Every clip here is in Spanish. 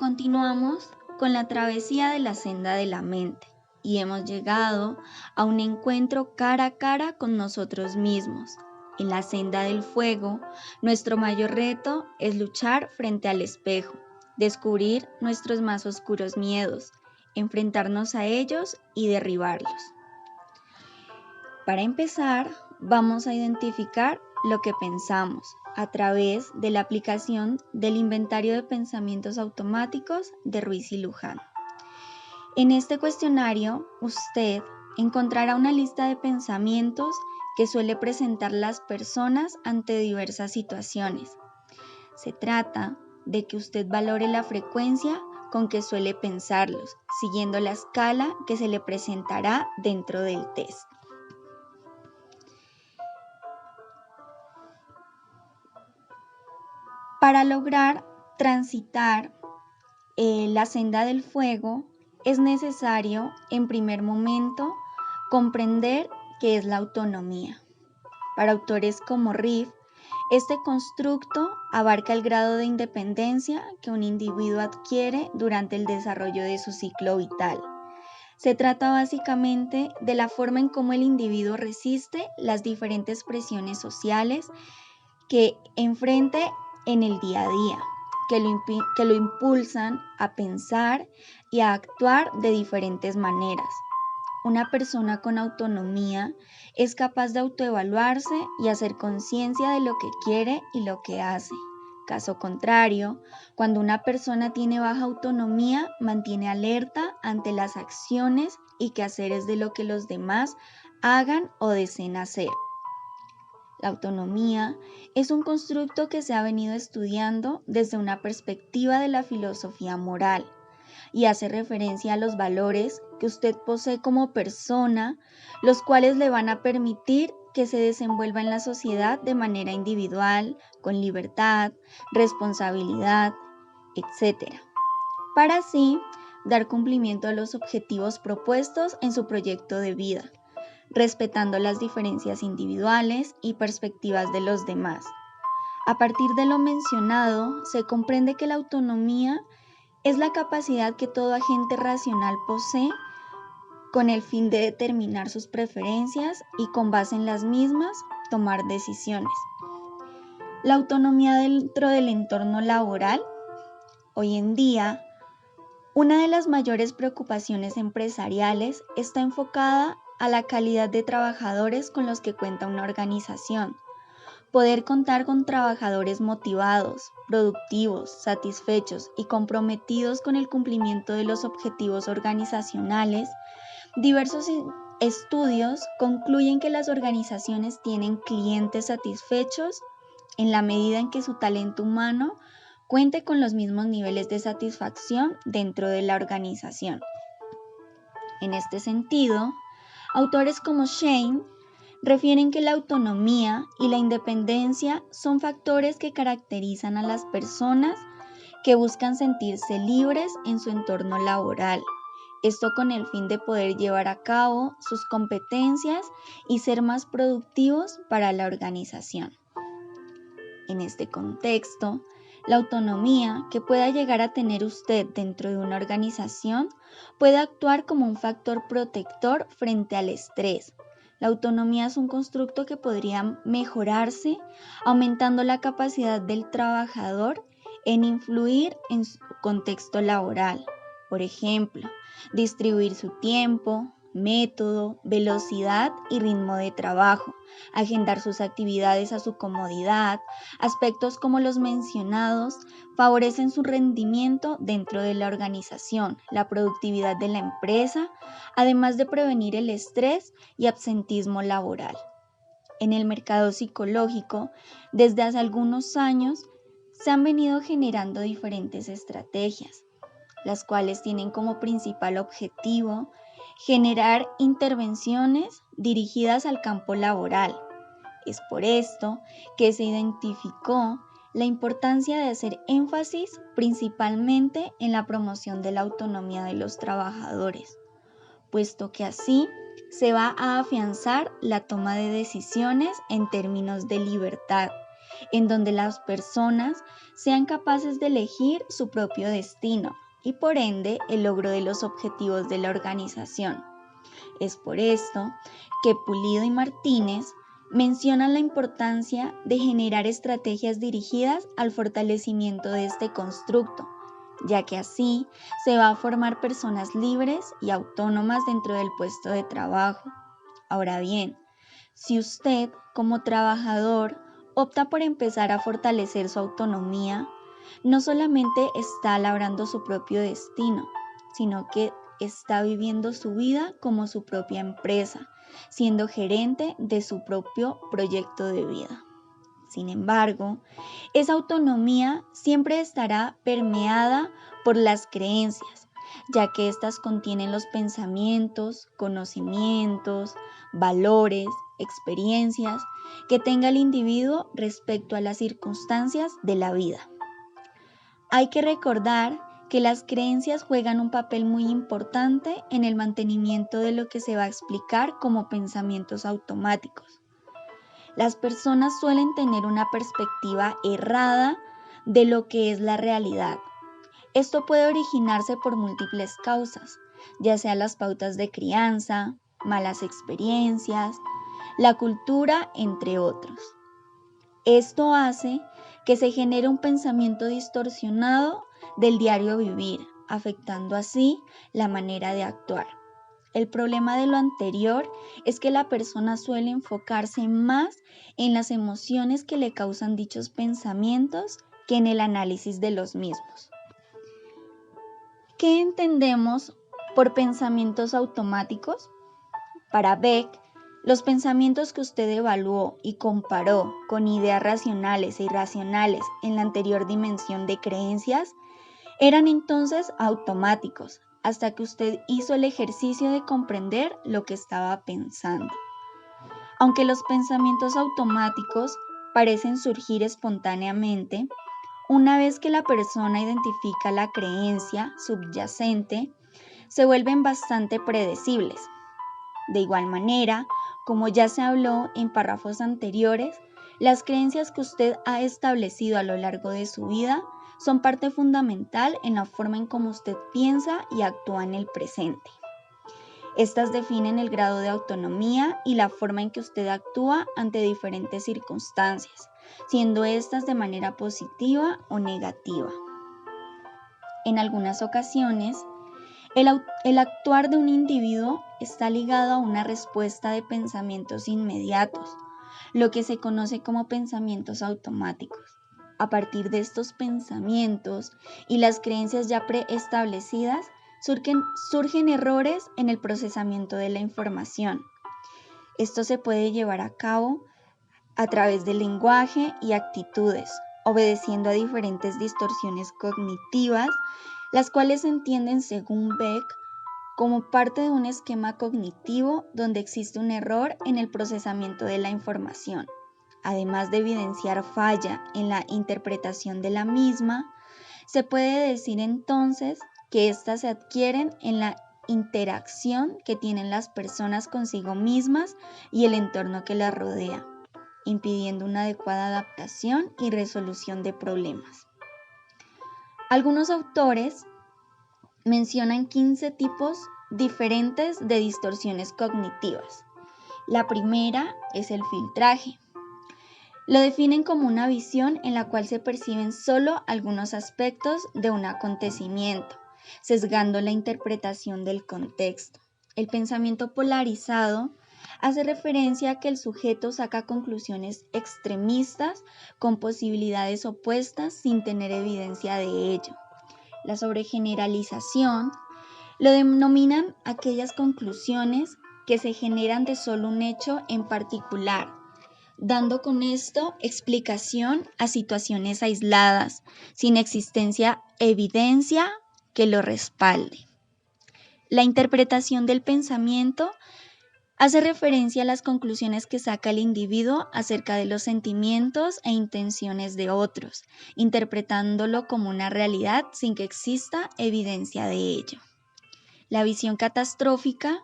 Continuamos con la travesía de la senda de la mente y hemos llegado a un encuentro cara a cara con nosotros mismos. En la senda del fuego, nuestro mayor reto es luchar frente al espejo, descubrir nuestros más oscuros miedos, enfrentarnos a ellos y derribarlos. Para empezar, vamos a identificar lo que pensamos a través de la aplicación del inventario de pensamientos automáticos de Ruiz y Luján. En este cuestionario, usted encontrará una lista de pensamientos que suele presentar las personas ante diversas situaciones. Se trata de que usted valore la frecuencia con que suele pensarlos, siguiendo la escala que se le presentará dentro del test. Para lograr transitar la senda del fuego, es necesario, en primer momento, comprender qué es la autonomía. Para autores como Riff, este constructo abarca el grado de independencia que un individuo adquiere durante el desarrollo de su ciclo vital. Se trata básicamente de la forma en cómo el individuo resiste las diferentes presiones sociales que enfrente en el día a día, que lo impulsan a pensar y a actuar de diferentes maneras. Una persona con autonomía es capaz de autoevaluarse y hacer conciencia de lo que quiere y lo que hace. Caso contrario, cuando una persona tiene baja autonomía, mantiene alerta ante las acciones y quehaceres de lo que los demás hagan o deseen hacer. La autonomía es un constructo que se ha venido estudiando desde una perspectiva de la filosofía moral y hace referencia a los valores que usted posee como persona, los cuales le van a permitir que se desenvuelva en la sociedad de manera individual, con libertad, responsabilidad, etc., para así dar cumplimiento a los objetivos propuestos en su proyecto de vida, respetando las diferencias individuales y perspectivas de los demás. A partir de lo mencionado, se comprende que la autonomía es la capacidad que todo agente racional posee con el fin de determinar sus preferencias y con base en las mismas tomar decisiones. La autonomía dentro del entorno laboral. Hoy en día, una de las mayores preocupaciones empresariales está enfocada a la calidad de trabajadores con los que cuenta una organización. Poder contar con trabajadores motivados, productivos, satisfechos y comprometidos con el cumplimiento de los objetivos organizacionales. Diversos estudios concluyen que las organizaciones tienen clientes satisfechos en la medida en que su talento humano cuente con los mismos niveles de satisfacción dentro de la organización. En este sentido, autores como Shane refieren que la autonomía y la independencia son factores que caracterizan a las personas que buscan sentirse libres en su entorno laboral. Esto con el fin de poder llevar a cabo sus competencias y ser más productivos para la organización. En este contexto, la autonomía que pueda llegar a tener usted dentro de una organización puede actuar como un factor protector frente al estrés. La autonomía es un constructo que podría mejorarse aumentando la capacidad del trabajador en influir en su contexto laboral. Por ejemplo, distribuir su tiempo, método, velocidad y ritmo de trabajo, agendar sus actividades a su comodidad. Aspectos como los mencionados favorecen su rendimiento dentro de la organización, la productividad de la empresa, además de prevenir el estrés y absentismo laboral. En el mercado psicológico, desde hace algunos años, se han venido generando diferentes estrategias, las cuales tienen como principal objetivo generar intervenciones dirigidas al campo laboral. Es por esto que se identificó la importancia de hacer énfasis principalmente en la promoción de la autonomía de los trabajadores, puesto que así se va a afianzar la toma de decisiones en términos de libertad en donde las personas sean capaces de elegir su propio destino y por ende el logro de los objetivos de la organización. Es por esto que Pulido y Martínez mencionan la importancia de generar estrategias dirigidas al fortalecimiento de este constructo, ya que así se va a formar personas libres y autónomas dentro del puesto de trabajo. Ahora bien, si usted como trabajador opta por empezar a fortalecer su autonomía, no solamente está labrando su propio destino, sino que está viviendo su vida como su propia empresa, siendo gerente de su propio proyecto de vida. Sin embargo, esa autonomía siempre estará permeada por las creencias, ya que éstas contienen los pensamientos, conocimientos, valores, experiencias que tenga el individuo respecto a las circunstancias de la vida. Hay que recordar que las creencias juegan un papel muy importante en el mantenimiento de lo que se va a explicar como pensamientos automáticos. Las personas suelen tener una perspectiva errada de lo que es la realidad. Esto puede originarse por múltiples causas, ya sea las pautas de crianza, malas experiencias, la cultura, entre otros. Esto hace que se genere un pensamiento distorsionado del diario vivir, afectando así la manera de actuar. El problema de lo anterior es que la persona suele enfocarse más en las emociones que le causan dichos pensamientos que en el análisis de los mismos. ¿Qué entendemos por pensamientos automáticos? Para Beck, los pensamientos que usted evaluó y comparó con ideas racionales e irracionales en la anterior dimensión de creencias eran entonces automáticos, hasta que usted hizo el ejercicio de comprender lo que estaba pensando. Aunque los pensamientos automáticos parecen surgir espontáneamente, una vez que la persona identifica la creencia subyacente, se vuelven bastante predecibles. De igual manera, como ya se habló en párrafos anteriores, las creencias que usted ha establecido a lo largo de su vida son parte fundamental en la forma en cómo usted piensa y actúa en el presente. Estas definen el grado de autonomía y la forma en que usted actúa ante diferentes circunstancias, siendo estas de manera positiva o negativa. En algunas ocasiones, el actuar de un individuo está ligado a una respuesta de pensamientos inmediatos, lo que se conoce como pensamientos automáticos. A partir de estos pensamientos y las creencias ya preestablecidas, surgen errores en el procesamiento de la información. Esto se puede llevar a cabo a través del lenguaje y actitudes, obedeciendo a diferentes distorsiones cognitivas, las cuales se entienden, según Beck, como parte de un esquema cognitivo donde existe un error en el procesamiento de la información. Además de evidenciar falla en la interpretación de la misma, se puede decir entonces que éstas se adquieren en la interacción que tienen las personas consigo mismas y el entorno que las rodea, impidiendo una adecuada adaptación y resolución de problemas. Algunos autores mencionan 15 tipos diferentes de distorsiones cognitivas. La primera es el filtraje. Lo definen como una visión en la cual se perciben solo algunos aspectos de un acontecimiento, sesgando la interpretación del contexto. El pensamiento polarizado hace referencia a que el sujeto saca conclusiones extremistas con posibilidades opuestas sin tener evidencia de ello. La sobregeneralización lo denominan aquellas conclusiones que se generan de solo un hecho en particular, dando con esto explicación a situaciones aisladas, sin evidencia que lo respalde. La interpretación del pensamiento hace referencia a las conclusiones que saca el individuo acerca de los sentimientos e intenciones de otros, interpretándolo como una realidad sin que exista evidencia de ello. La visión catastrófica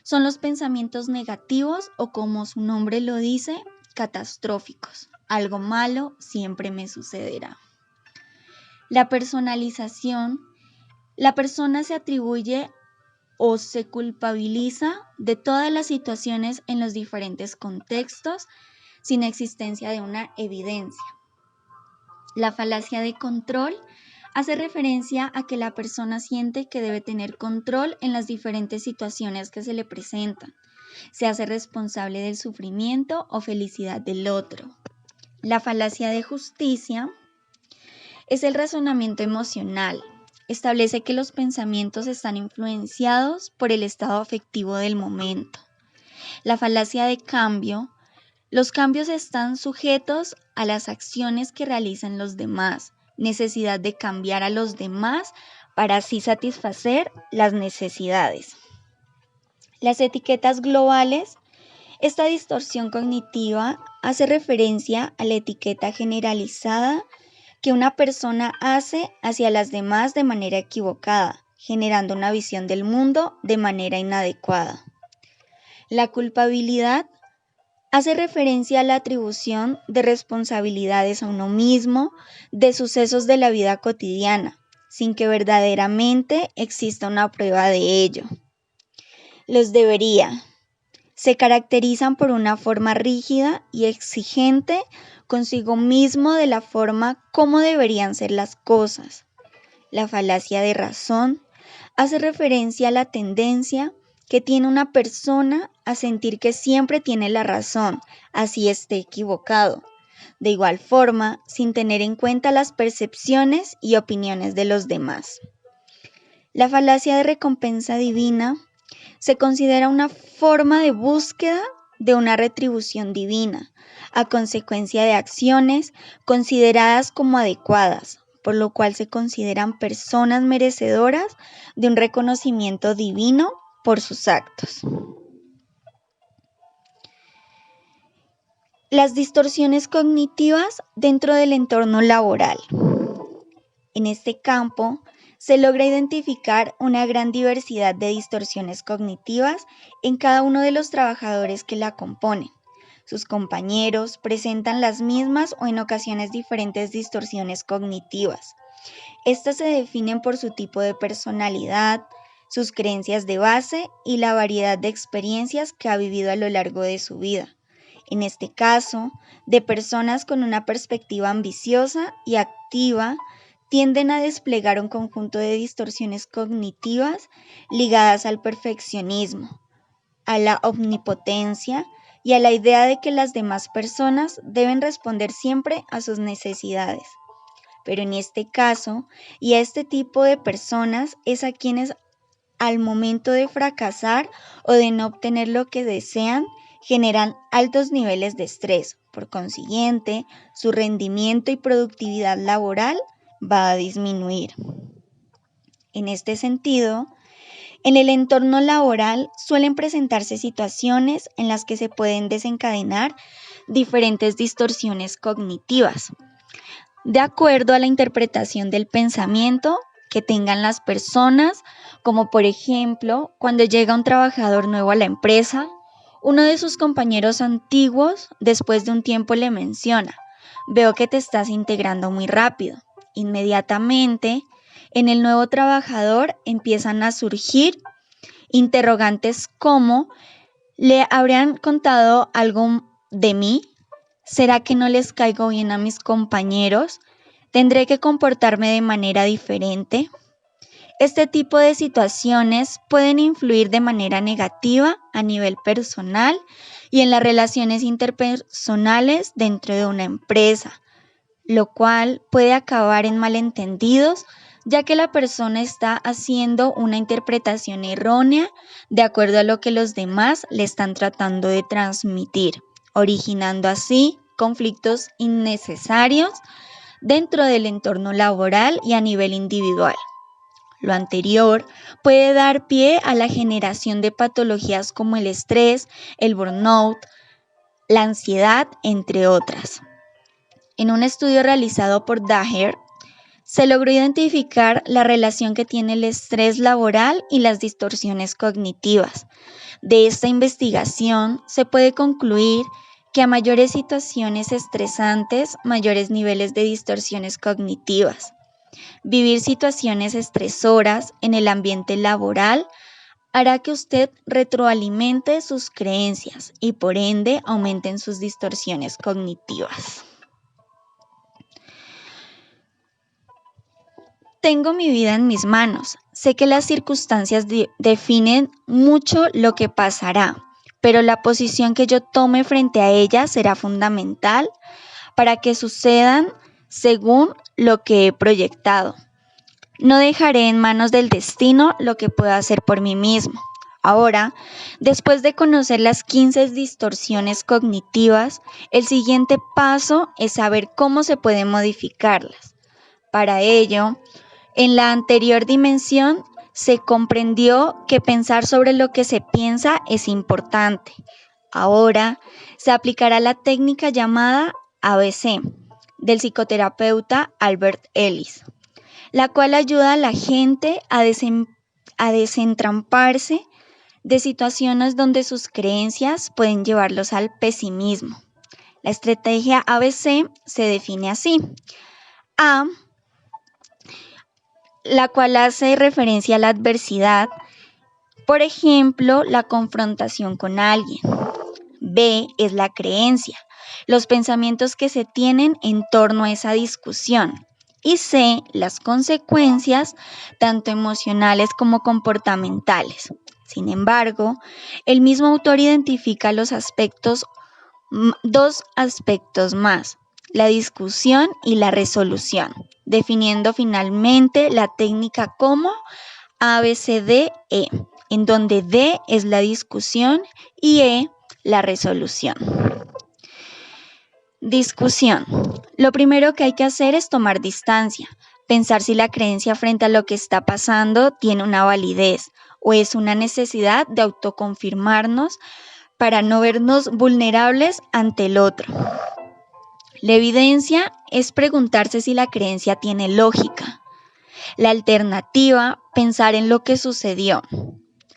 son los pensamientos negativos o, como su nombre lo dice, catastróficos. Algo malo siempre me sucederá. La personalización. La persona se atribuye o se culpabiliza de todas las situaciones en los diferentes contextos sin existencia de una evidencia. La falacia de control hace referencia a que la persona siente que debe tener control en las diferentes situaciones que se le presentan. Se hace responsable del sufrimiento o felicidad del otro. La falacia de justicia es el razonamiento emocional. Establece que los pensamientos están influenciados por el estado afectivo del momento. La falacia de cambio. Los cambios están sujetos a las acciones que realizan los demás, necesidad de cambiar a los demás para así satisfacer las necesidades. Las etiquetas globales. Esta distorsión cognitiva hace referencia a la etiqueta generalizada que una persona hace hacia las demás de manera equivocada, generando una visión del mundo de manera inadecuada. La culpabilidad hace referencia a la atribución de responsabilidades a uno mismo de sucesos de la vida cotidiana, sin que verdaderamente exista una prueba de ello. Los debería. Se caracterizan por una forma rígida y exigente consigo mismo de la forma como deberían ser las cosas. La falacia de razón hace referencia a la tendencia que tiene una persona a sentir que siempre tiene la razón, así esté equivocado. De igual forma, sin tener en cuenta las percepciones y opiniones de los demás. La falacia de recompensa divina se considera una forma de búsqueda de una retribución divina, a consecuencia de acciones consideradas como adecuadas, por lo cual se consideran personas merecedoras de un reconocimiento divino por sus actos. Las distorsiones cognitivas dentro del entorno laboral. En este campo se logra identificar una gran diversidad de distorsiones cognitivas en cada uno de los trabajadores que la componen. Sus compañeros presentan las mismas o en ocasiones diferentes distorsiones cognitivas. Estas se definen por su tipo de personalidad, sus creencias de base y la variedad de experiencias que ha vivido a lo largo de su vida. En este caso, de personas con una perspectiva ambiciosa y activa, tienden a desplegar un conjunto de distorsiones cognitivas ligadas al perfeccionismo, a la omnipotencia y a la idea de que las demás personas deben responder siempre a sus necesidades. Pero en este caso, y a este tipo de personas es a quienes al momento de fracasar o de no obtener lo que desean, generan altos niveles de estrés. Por consiguiente, su rendimiento y productividad laboral va a disminuir. En este sentido, en el entorno laboral suelen presentarse situaciones en las que se pueden desencadenar diferentes distorsiones cognitivas, de acuerdo a la interpretación del pensamiento que tengan las personas, como por ejemplo, cuando llega un trabajador nuevo a la empresa, uno de sus compañeros antiguos después de un tiempo le menciona: veo que te estás integrando muy rápido. Inmediatamente, en el nuevo trabajador empiezan a surgir interrogantes como: ¿le habrían contado algo de mí? ¿Será que no les caigo bien a mis compañeros? ¿Tendré que comportarme de manera diferente? Este tipo de situaciones pueden influir de manera negativa a nivel personal y en las relaciones interpersonales dentro de una empresa, lo cual puede acabar en malentendidos, ya que la persona está haciendo una interpretación errónea de acuerdo a lo que los demás le están tratando de transmitir, originando así conflictos innecesarios dentro del entorno laboral y a nivel individual. Lo anterior puede dar pie a la generación de patologías como el estrés, el burnout, la ansiedad, entre otras. En un estudio realizado por Daher, se logró identificar la relación que tiene el estrés laboral y las distorsiones cognitivas. De esta investigación se puede concluir que a mayores situaciones estresantes, mayores niveles de distorsiones cognitivas. Vivir situaciones estresoras en el ambiente laboral hará que usted retroalimente sus creencias y por ende aumenten sus distorsiones cognitivas. Tengo mi vida en mis manos. Sé que las circunstancias definen mucho lo que pasará, pero la posición que yo tome frente a ellas será fundamental para que sucedan según lo que he proyectado. No dejaré en manos del destino lo que puedo hacer por mí mismo. Ahora, después de conocer las 15 distorsiones cognitivas, el siguiente paso es saber cómo se pueden modificarlas. Para ello, en la anterior dimensión se comprendió que pensar sobre lo que se piensa es importante. Ahora se aplicará la técnica llamada ABC del psicoterapeuta Albert Ellis, la cual ayuda a la gente a desentramparse de situaciones donde sus creencias pueden llevarlos al pesimismo. La estrategia ABC se define así. A, la cual hace referencia a la adversidad, por ejemplo, la confrontación con alguien. B es la creencia, los pensamientos que se tienen en torno a esa discusión. Y C, las consecuencias, tanto emocionales como comportamentales. Sin embargo, el mismo autor identifica dos aspectos más, la discusión y la resolución, definiendo finalmente la técnica como ABCDE, en donde D es la discusión y E la resolución. Discusión. Lo primero que hay que hacer es tomar distancia, pensar si la creencia frente a lo que está pasando tiene una validez o es una necesidad de autoconfirmarnos para no vernos vulnerables ante el otro. La evidencia es preguntarse si la creencia tiene lógica. La alternativa, pensar en lo que sucedió.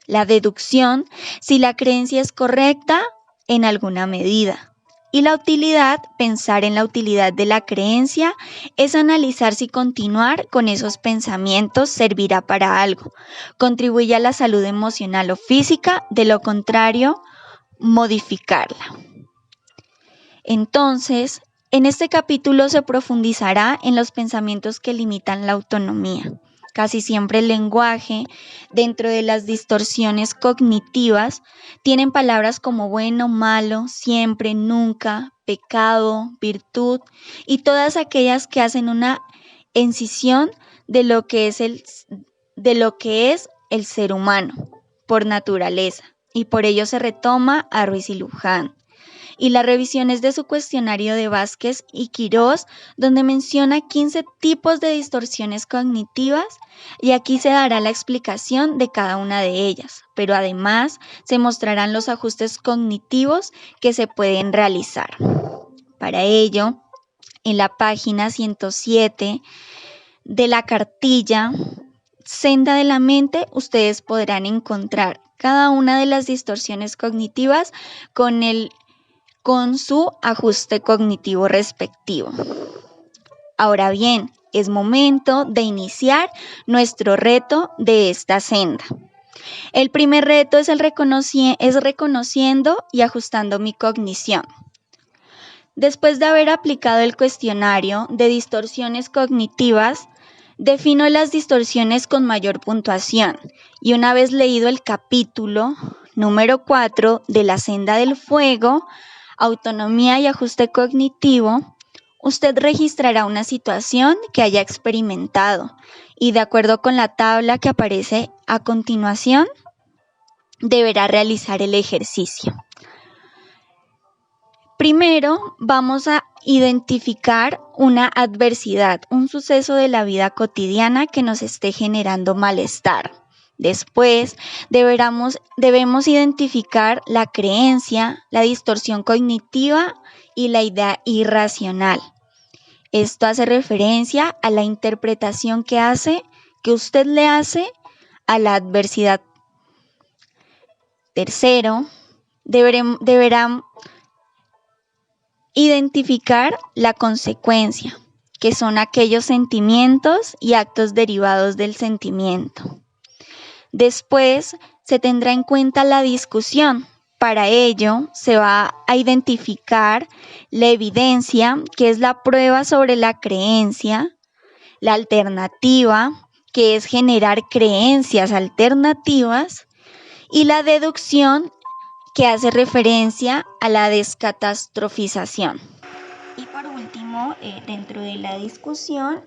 La deducción, si la creencia es correcta en alguna medida. Y la utilidad, pensar en la utilidad de la creencia, es analizar si continuar con esos pensamientos servirá para algo, contribuye a la salud emocional o física, de lo contrario, modificarla. Entonces, en este capítulo se profundizará en los pensamientos que limitan la autonomía. Casi siempre el lenguaje, dentro de las distorsiones cognitivas, tienen palabras como bueno, malo, siempre, nunca, pecado, virtud y todas aquellas que hacen una incisión de lo que es el ser humano por naturaleza, y por ello se retoma a Ruiz y Luján. Y las revisiones de su cuestionario de Vázquez y Quirós, donde menciona 15 tipos de distorsiones cognitivas, y aquí se dará la explicación de cada una de ellas, pero además se mostrarán los ajustes cognitivos que se pueden realizar. Para ello, en la página 107 de la cartilla Senda de la Mente, ustedes podrán encontrar cada una de las distorsiones cognitivas con su ajuste cognitivo respectivo. Ahora bien, es momento de iniciar nuestro reto de esta senda. El primer reto es reconociendo y ajustando mi cognición. Después de haber aplicado el cuestionario de distorsiones cognitivas, defino las distorsiones con mayor puntuación y una vez leído el capítulo número 4 de la Senda del Fuego, Autonomía y ajuste cognitivo, usted registrará una situación que haya experimentado y de acuerdo con la tabla que aparece a continuación, deberá realizar el ejercicio. Primero, vamos a identificar una adversidad, un suceso de la vida cotidiana que nos esté generando malestar. Después, debemos identificar la creencia, la distorsión cognitiva y la idea irracional. Esto hace referencia a la interpretación que usted le hace a la adversidad. Tercero, deberá Identificar la consecuencia, que son aquellos sentimientos y actos derivados del sentimiento. Después se tendrá en cuenta la discusión. Para ello se va a identificar la evidencia, que es la prueba sobre la creencia, la alternativa, que es generar creencias alternativas, y la deducción, que hace referencia a la descatastrofización. Y por último, dentro de la discusión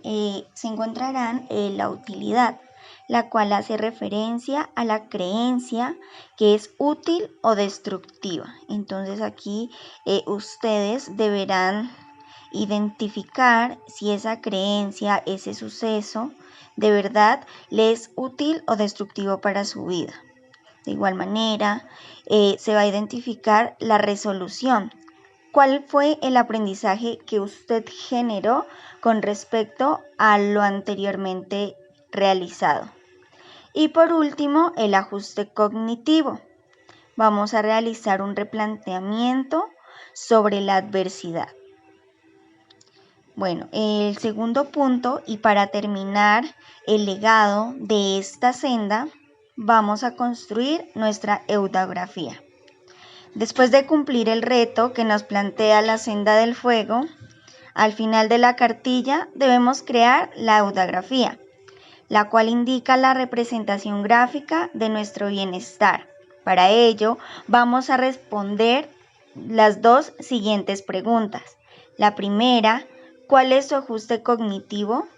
se encontrarán la utilidad, la cual hace referencia a la creencia que es útil o destructiva. Entonces aquí ustedes deberán identificar si esa creencia, ese suceso, de verdad le es útil o destructivo para su vida. De igual manera, se va a identificar la resolución. ¿Cuál fue el aprendizaje que usted generó con respecto a lo anteriormente realizado? Y por último, el ajuste cognitivo. Vamos a realizar un replanteamiento sobre la adversidad. Bueno, el segundo punto, y para terminar el legado de esta senda, vamos a construir nuestra eudografía. Después de cumplir el reto que nos plantea la senda del fuego, al final de la cartilla debemos crear la eudografía, la cual indica la representación gráfica de nuestro bienestar. Para ello, vamos a responder las dos siguientes preguntas. La primera, ¿cuál es su ajuste cognitivo?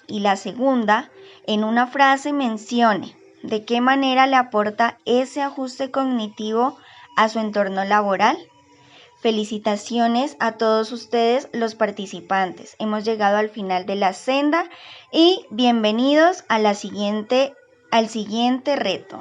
Y la segunda, en una frase mencione de qué manera le aporta ese ajuste cognitivo a su entorno laboral. Felicitaciones a todos ustedes los participantes. Hemos llegado al final de la senda y bienvenidos a al siguiente reto.